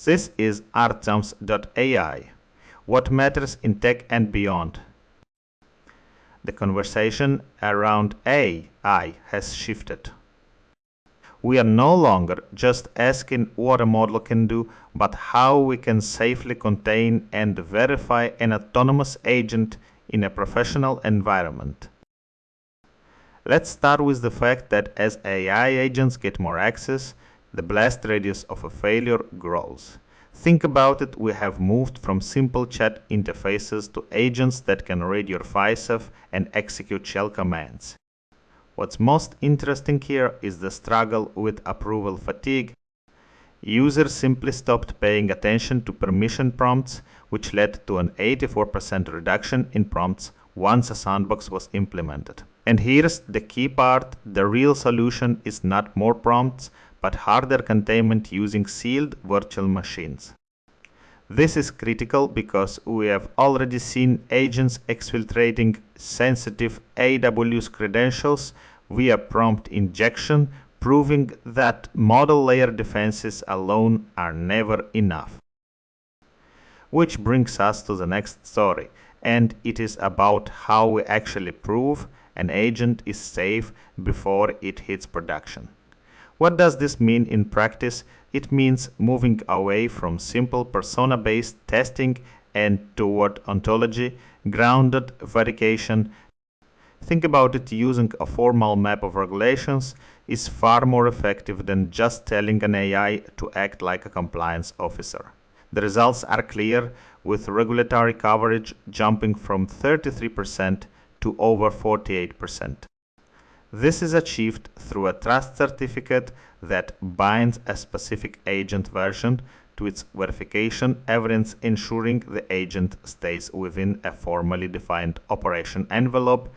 This is Artems.ai. What matters in tech and beyond? The conversation around AI has shifted. We are no longer just asking what a model can do, but how we can safely contain and verify an autonomous agent in a professional environment. Let's start with the fact that as AI agents get more access, the blast radius of a failure grows. Think about it, we have moved from simple chat interfaces to agents that can read your FISF and execute shell commands. What's most interesting here is the struggle with approval fatigue. Users simply stopped paying attention to permission prompts, which led to an 84% reduction in prompts once a sandbox was implemented. And here's the key part, the real solution is not more prompts, but harder containment using sealed virtual machines. This is critical because we have already seen agents exfiltrating sensitive AWS credentials via prompt injection, proving that model layer defenses alone are never enough. Which brings us to the next story, and it is about how we actually prove an agent is safe before it hits production. What does this mean in practice? It means moving away from simple persona-based testing and toward ontology-grounded verification. Think about it, using a formal map of regulations is far more effective than just telling an AI to act like a compliance officer. The results are clear, with regulatory coverage jumping from 33% to over 48%. This is achieved through a trust certificate that binds a specific agent version to its verification evidence, ensuring the agent stays within a formally defined operation envelope.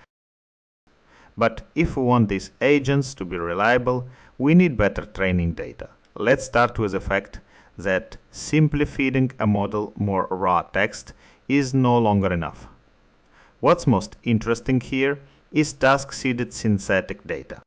But if we want these agents to be reliable, we need better training data. Let's start with the fact that simply feeding a model more raw text is no longer enough. What's most interesting here is task-seeded synthetic data.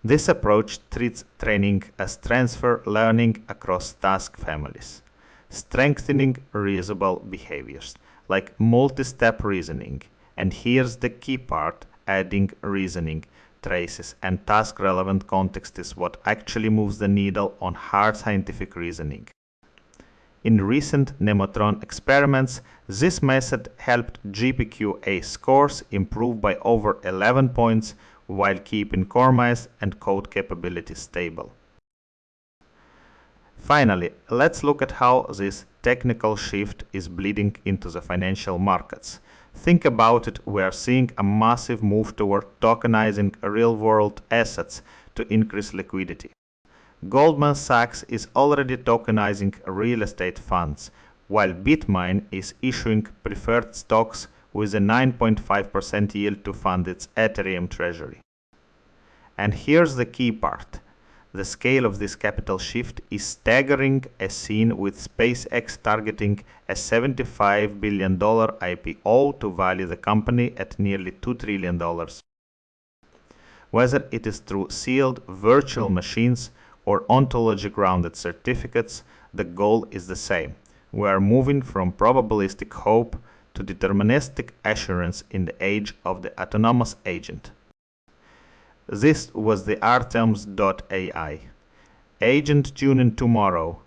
This approach treats training as transfer learning across task families, strengthening reusable behaviors like multi-step reasoning. And here's the key part, adding reasoning, traces, and task-relevant context is what actually moves the needle on hard scientific reasoning. In recent Nemotron experiments, this method helped GPQA scores improve by over 11 points while keeping core mice and code capability stable. Finally, let's look at how this technical shift is bleeding into the financial markets. Think about it, we are seeing a massive move toward tokenizing real-world assets to increase liquidity. Goldman Sachs is already tokenizing real estate funds, while Bitmain is issuing preferred stocks with a 9.5% yield to fund its Ethereum treasury. And here's the key part. The scale of this capital shift is staggering, as seen with SpaceX targeting a $75 billion IPO to value the company at nearly $2 trillion. Whether it is through sealed virtual machines or ontology-grounded certificates, the goal is the same. We are moving from probabilistic hope to deterministic assurance in the age of the autonomous agent. This was the Artems.ai. Agent tune in tomorrow.